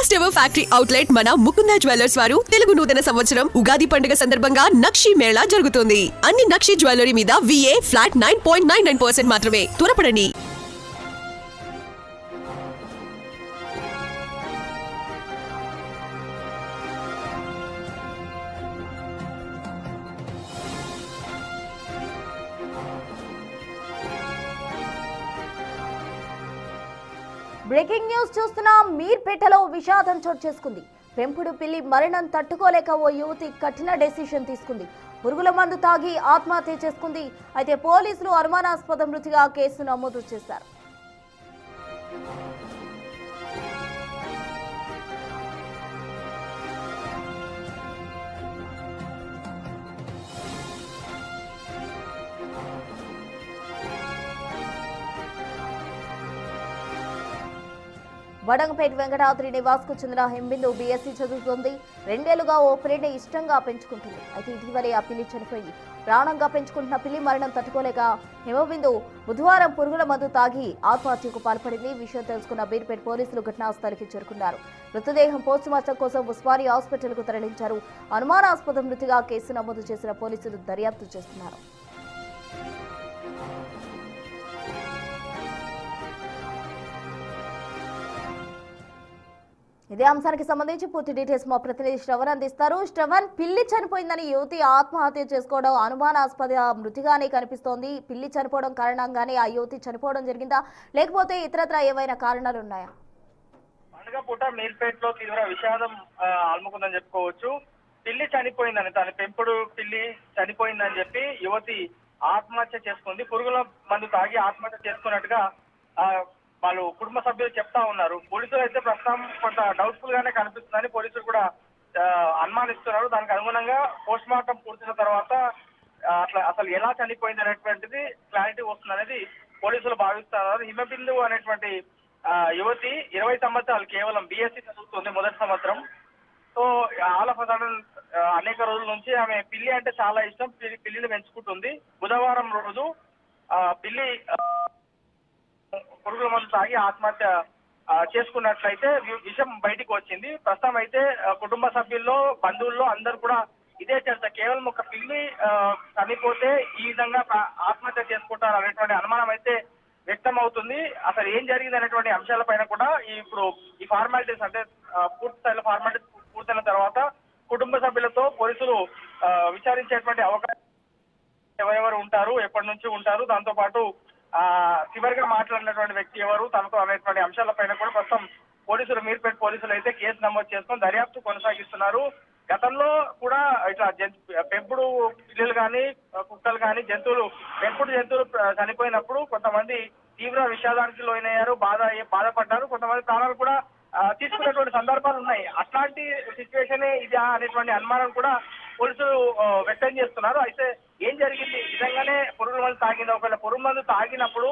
First ever factory outlet మన Mukunda jewellers వారు తెలుగు నూతన సంవత్సరం ఉగాది పండుగ సందర్భంగా నక్షి మేళా జరుగుతుంది. అన్ని నక్షి జ్యువెలరీ మీద VA ఫ్లాట్ 9.99% మాత్రమే. త్వరపడండి. బ్రేకింగ్ న్యూస్ చూస్తున్నాం. మీర్పేటలో విషాదం చోటు చేసుకుంది. పెంపుడు పిల్లి మరణం తట్టుకోలేక ఓ యువతి కఠిన డెసిషన్ తీసుకుంది. పురుగుల మందు తాగి ఆత్మహత్య చేసుకుంది. అయితే పోలీసులు అనుమానాస్పద మృతిగా కేసు నమోదు చేశారు. వడంగపేట వెంకటాద్రి నివాస్కు చెందిన హింబిందు BSc చదువుతోంది. 2 ఏళ్లుగా ఓ పిల్లిని ఇష్టంగా పెంచుకుంటుంది. అయితే ఇటీవలే ఆ పిల్లి చనిపోయింది. ప్రాణంగా పెంచుకుంటున్న పిల్లి మరణం తట్టుకోలేక హిమబిందు బుధవారం పురుగుల మందు తాగి ఆత్మహత్యకు పాల్పడింది. విషయం తెలుసుకున్న బీర్పేట పోలీసులు ఘటనాస్థలికి చేరుకున్నారు. మృతదేహం పోస్టుమార్టం కోసం ఉస్మానియా హాస్పిటల్కు తరలించారు. అనుమానాస్పద మృతిగా కేసు నమోదు చేసిన పోలీసులు దర్యాప్తు చేస్తున్నారు. ఇదే అంశానికి సంబంధించి పూర్తి డీటెయిల్స్ మా ప్రతినిధి శ్రవణ్ అందిస్తారు. శ్రవణ్, పిల్లి చనిపోయిందని యువతి ఆత్మహత్య చేసుకోవడం అనుమానాస్పద మృతిగానే కనిపిస్తోంది. పిల్లి చనిపోవడం కారణంగానే ఆ యువతి చనిపోవడం జరిగిందా, లేకపోతే ఇతరత్రా ఏవైనా కారణాలు ఉన్నాయా? పండుగ పూట మీర్పేటలో తీవ్ర విషాదం అలుముకుందని చెప్పుకోవచ్చు. పిల్లి చనిపోయిందని, తన పెంపుడు పిల్లి చనిపోయిందని చెప్పి యువతి ఆత్మహత్య చేసుకుంది. పురుగుల మందు తాగి ఆత్మహత్య చేసుకున్నట్టుగా వాళ్ళు కుటుంబ సభ్యులు చెప్తా ఉన్నారు. పోలీసులు అయితే ప్రస్తుతం కొంత డౌట్ఫుల్ గానే కనిపిస్తుందని పోలీసులు కూడా అనుమానిస్తున్నారు. దానికి అనుగుణంగా పోస్ట్ మార్టం పూర్తయిన తర్వాత అసలు ఎలా చనిపోయింది అనేటువంటిది క్లారిటీ వస్తుందనేది పోలీసులు భావిస్తున్నారు. హిమబిందు అనేటువంటి యువతి 20 సంవత్సరాలు, కేవలం BSc చదువుతుంది, మొదటి సంవత్సరం. సో ఆల్ ఆఫ్ సడన్ అనేక రోజుల నుంచి ఆమె పిల్లి అంటే చాలా ఇష్టం, పిల్లిని పెంచుకుంటుంది. బుధవారం రోజు పిల్లి పురుగుల మందు తాగి ఆత్మహత్య చేసుకున్నట్లయితే విషయం బయటికి వచ్చింది. ప్రస్తుతం అయితే కుటుంబ సభ్యుల్లో, బంధువుల్లో అందరూ కూడా ఇదే చర్చ. కేవలం ఒక పిల్లి చనిపోతే ఈ విధంగా ఆత్మహత్య చేసుకుంటారు అనేటువంటి అనుమానం అయితే వ్యక్తం అవుతుంది. అసలు ఏం జరిగింది అనేటువంటి అంశాలపైన కూడా ఇప్పుడు ఈ ఫార్మాలిటీస్ అంటే పూర్తి స్థాయిలో ఫార్మాలిటీస్ పూర్తయిన తర్వాత కుటుంబ సభ్యులతో పోలీసులు విచారించేటువంటి అవకాశం ఎవరెవరు ఉంటారు, ఎప్పటి నుంచి ఉంటారు, దాంతో పాటు చివరిగా మాట్లాడినటువంటి వ్యక్తి ఎవరు, తనతో అనేటువంటి అంశాలపైన కూడా ప్రస్తుతం పోలీసులు, మీర్పేట పోలీసులు అయితే కేసు నమోదు చేసుకుని దర్యాప్తు కొనసాగిస్తున్నారు. గతంలో కూడా ఇట్లా పెంపుడు పిల్లులు కానీ, కుక్కలు కానీ, పెంపుడు జంతువులు చనిపోయినప్పుడు కొంతమంది తీవ్ర విషాదానికి లోనయ్యారు, బాధపడ్డారు. కొంతమంది ప్రాణాలు కూడా తీసుకునేటువంటి సందర్భాలు ఉన్నాయి. అట్లాంటి సిచ్యువేషన్ ఇదా అనేటువంటి అనుమానం కూడా పోలీసులు వ్యక్తం చేస్తున్నారు. అయితే ఏం జరిగింది, నిజంగానే పురుగుల మందు తాగిందా, ఒకవేళ పురుగు మందు తాగినప్పుడు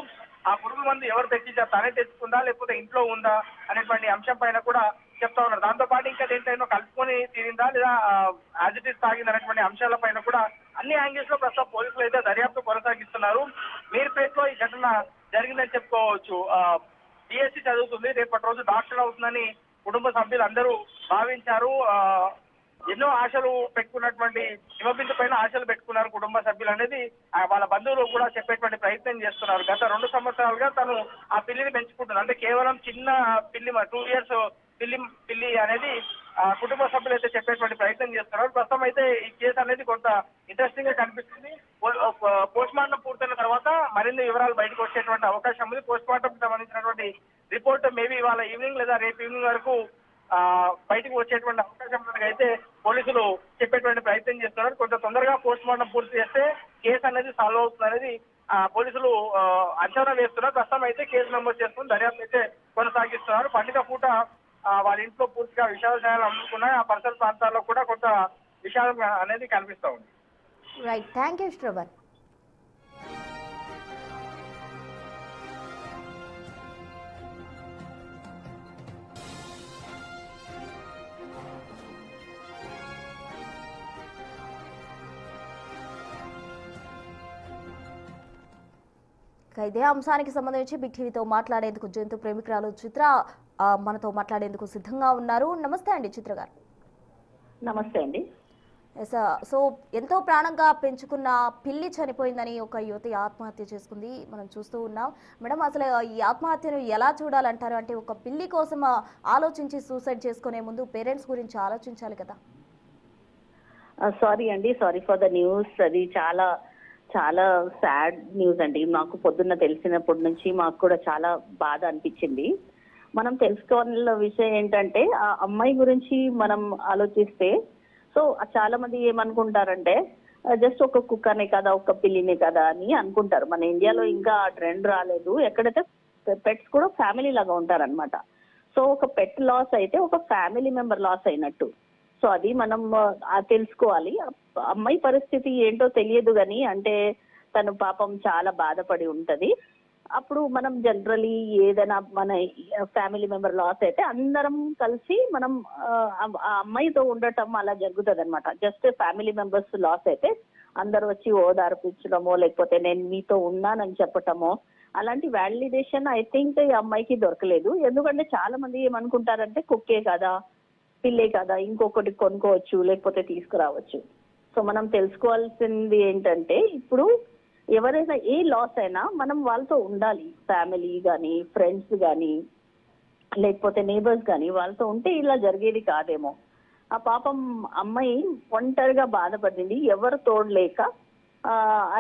ఆ పురుగు మందు ఎవరు తెచ్చిందా, తనే తెచ్చుకుందా లేకపోతే ఇంట్లో ఉందా అనేటువంటి అంశం పైన కూడా చెప్తా ఉన్నారు. దాంతో పాటు ఇంకా దేంట్లో కలుపుకొని తిరిందా లేదా యాజిటీస్ తాగిందా అనేటువంటి అంశాల పైన కూడా అన్ని యాంగిల్స్ లో ప్రస్తుతం పోలీసులు అయితే దర్యాప్తు కొనసాగిస్తున్నారు. మీర్పేటలో ఈ ఘటన జరిగిందని చెప్పుకోవచ్చు. BSc చదువుతుంది, రేపటి రోజు డాక్టర్ అవుతుందని కుటుంబ సభ్యులు అందరూ భావించారు. ఎన్నో ఆశలు పెట్టుకున్నటువంటి హిమబిందు పైన ఆశలు పెట్టుకున్నారు కుటుంబ సభ్యులు అనేది వాళ్ళ బంధువులు కూడా చెప్పేటువంటి ప్రయత్నం చేస్తున్నారు. గత 2 సంవత్సరాలుగా తను ఆ పిల్లిని పెంచుకుంటున్నారు. అంటే కేవలం చిన్న పిల్లి, 2 years పిల్లి అనేది కుటుంబ సభ్యులు అయితే చెప్పేటువంటి ప్రయత్నం చేస్తున్నారు. ప్రస్తుతం అయితే ఈ కేసు అనేది కొంత ఇంట్రెస్టింగ్ గా కనిపిస్తుంది. పోస్ట్ మార్టం పూర్తయిన తర్వాత మరిన్ని వివరాలు బయటకు వచ్చేటువంటి అవకాశం ఉంది. పోస్ట్ మార్టం సంబంధించినటువంటి రిపోర్ట్ మేబీ ఇవాళ ఈవినింగ్ లేదా రేపు ఈవినింగ్ వరకు బయటకు వచ్చేటువంటి అవకాశం అయితే పోలీసులు చెప్పేటువంటి ప్రయత్నం చేస్తున్నారు. కొంత తొందరగా పోస్ట్ మార్టం పూర్తి చేస్తే కేసు అనేది సాల్వ్ అవుతుంది అనేది పోలీసులు అంచనా వేస్తున్నారు. ప్రస్తుతం అయితే కేసు నమోదు చేసుకుని దర్యాప్తు అయితే కొనసాగిస్తున్నారు. పండుగ పూట వాళ్ళ ఇంట్లో పూర్తిగా విషాద ఛాయలు అమ్ముకున్నాయి. ఆ పరిసర ప్రాంతాల్లో కూడా కొంత విషాదం అనేది కనిపిస్తూ ఉంది. Right, thank you Shravan. ఇదే అంశానికి సంబంధించి బిగ్ టీవీతో మాట్లాడేందుకు జంతు ప్రేమికురాలు చిత్ర మనతో మాట్లాడేందుకు సిద్ధంగా ఉన్నారు. నమస్తే అండి చిత్ర గారు. నమస్తే అండి. ఎస్, సో ఎంతో ప్రాణంగా పెంచుకున్న పిల్లి చనిపోయిందని ఒక యువతి ఆత్మహత్య చేసుకుంది, మనం చూస్తూ ఉన్నాం. మేడం, అసలు ఈ ఆత్మహత్యను ఎలా చూడాలంటారు? అంటే ఒక పిల్లి కోసం ఆలోచించి సూసైడ్ చేసుకునే ముందు పేరెంట్స్ గురించి ఆలోచించాలి కదా. సారీ అండి, సారీ ఫర్ ద న్యూస్. అది చాలా చాలా సాడ్ న్యూస్ అండి. మాకు పొద్దున్న తెలిసినప్పటి నుంచి మాకు కూడా చాలా బాధ అనిపించింది. మనం తెలుసుకోవాల్సిన విషయం ఏంటంటే, ఆ అమ్మాయి గురించి మనం ఆలోచిస్తే, సో చాలా మంది ఏమనుకుంటారంటే జస్ట్ ఒక కుక్కనే కదా, ఒక పిల్లినే కదా అని అనుకుంటారు. మన ఇండియాలో ఇంకా ఆ ట్రెండ్ రాలేదు. ఎక్కడైతే పెట్స్ కూడా ఫ్యామిలీ లాగా ఉంటారన్నమాట. సో ఒక పెట్ లాస్ అయితే ఒక ఫ్యామిలీ మెంబర్ లాస్ అయినట్టు. సో అది మనం తెలుసుకోవాలి. అమ్మాయి పరిస్థితి ఏంటో తెలియదు కానీ, అంటే తను పాపం చాలా బాధపడి ఉంటది. అప్పుడు మనం జనరలీ ఏదైనా మన ఫ్యామిలీ మెంబర్ లాస్ అయితే అందరం కలిసి మనం ఆ అమ్మాయితో ఉండటం అలా జరుగుతుంది అనమాట. జస్ట్ ఫ్యామిలీ మెంబర్స్ లాస్ అయితే అందరు వచ్చి ఓదార్పించడమో, లేకపోతే నేను మీతో ఉన్నానని చెప్పటమో, అలాంటి వ్యాలిడేషన్ ఐ థింక్ ఈ అమ్మాయికి దొరకలేదు. ఎందుకంటే చాలా మంది ఏమనుకుంటారంటే కుక్కే కదా, పిల్లే కదా, ఇంకొకటి కొనుక్కోవచ్చు లేకపోతే తీసుకురావచ్చు. సో మనం తెలుసుకోవాల్సింది ఏంటంటే, ఇప్పుడు ఎవరైనా ఏ లాస్ అయినా మనం వాళ్ళతో ఉండాలి. ఫ్యామిలీ కానీ, ఫ్రెండ్స్ కానీ, లేకపోతే నేబర్స్ కానీ వాళ్ళతో ఉంటే ఇలా జరిగేది కాదేమో. ఆ పాపం అమ్మాయి ఒంటరిగా బాధపడింది, ఎవరు తోడలేక.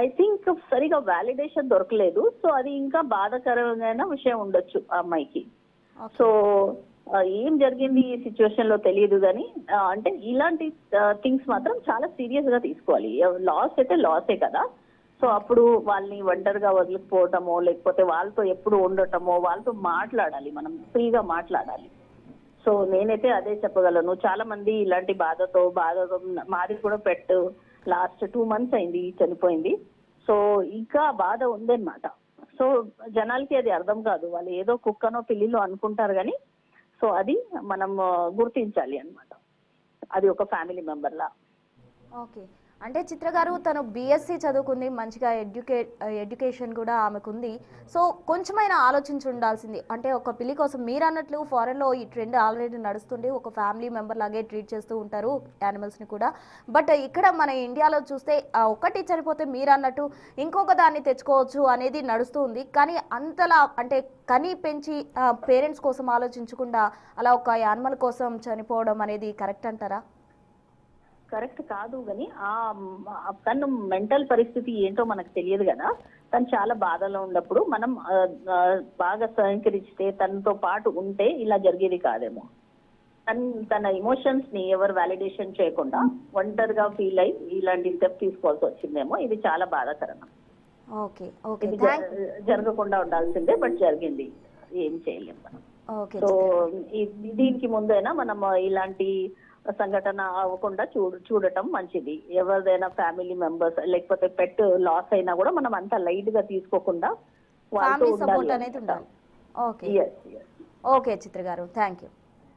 ఐ థింక్ సరిగా వ్యాలిడేషన్ దొరకలేదు. సో అది ఇంకా బాధాకరమైన విషయం ఉండొచ్చు ఆ అమ్మాయికి. సో ఏం జరిగింది ఈ సిచ్యువేషన్ లో తెలియదు కానీ, అంటే ఇలాంటి థింగ్స్ మాత్రం చాలా సీరియస్ గా తీసుకోవాలి. లాస్ అయితే లాసే కదా. సో అప్పుడు వాళ్ళని ఒంటరిగా వదిలిపోవటమో, లేకపోతే వాళ్ళతో ఎప్పుడు ఉండటమో, వాళ్ళతో మాట్లాడాలి, మనం ఫ్రీగా మాట్లాడాలి. సో నేనైతే అదే చెప్పగలను. చాలా మంది ఇలాంటి బాధతో మాది కూడా పెట్ లాస్ట్ 2 months అయింది చనిపోయింది. సో ఇంకా బాధ ఉందన్నమాట. సో జనాలకి అది అర్థం కాదు. వాళ్ళు ఏదో కుక్కనో పిల్లిలో అనుకుంటారు కానీ, సో అది మనం గుర్తించాలి అన్నమాట. అది ఒక ఫ్యామిలీ మెంబర్ లా. ఓకే, అంటే చిత్ర గారు తను బీఎస్సీ చదువుకుంది, మంచిగా ఎడ్యుకేషన్ కూడా ఆమెకుంది. సో కొంచెమైనా ఆలోచించి ఉండాల్సింది. అంటే ఒక పిల్లి కోసం మీరు అన్నట్లు ఫారెన్లో ఈ ట్రెండ్ ఆల్రెడీ నడుస్తుంది, ఒక ఫ్యామిలీ మెంబర్ లాగే ట్రీట్ చేస్తూ ఉంటారు యానిమల్స్ని కూడా. బట్ ఇక్కడ మన ఇండియాలో చూస్తే ఒకటి చనిపోతే మీరు అన్నట్టు ఇంకొక దాన్ని తెచ్చుకోవచ్చు అనేది నడుస్తూ ఉంది. కానీ అంతలా అంటే కని పెంచి పేరెంట్స్ కోసం ఆలోచించకుండా అలా ఒక యానిమల్ కోసం చనిపోవడం అనేది కరెక్ట్ అంటారా? కరెక్ట్ కాదు కానీ తను మెంటల్ పరిస్థితి ఏంటో మనకు తెలియదు కదా. తను చాలా బాధలో ఉన్నప్పుడు మనం బాగా సహకరిస్తే, తనతో పాటు ఉంటే ఇలా జరిగేది కాదేమో. తన ఎమోషన్స్ ని ఎవరు వ్యాలిడేషన్ చేయకుండా ఒంటరిగా ఫీల్ అయ్యి ఇలాంటి స్టెప్ తీసుకోవాల్సి వచ్చిందేమో. ఇది చాలా బాధాకరం. ఓకే ఓకే, ఇది జరగకుండా ఉండాల్సిందే, బట్ జరిగింది, ఏం చేయలేము మనం. సో దీనికి ముందైనా మనం ఇలాంటి సంఘటన అవ్వకుండా చూడటం మంచిది. ఎవరిదైనా ఫ్యామిలీ మెంబర్స్ లేకపోతే పెట్ లాస్ అయినా కూడా మనం అంత లైట్ గా తీసుకోకుండా వాళ్ళతో ఉండాలి. ఓకే ఓకే చిత్ర గారు, థ్యాంక్ యూ.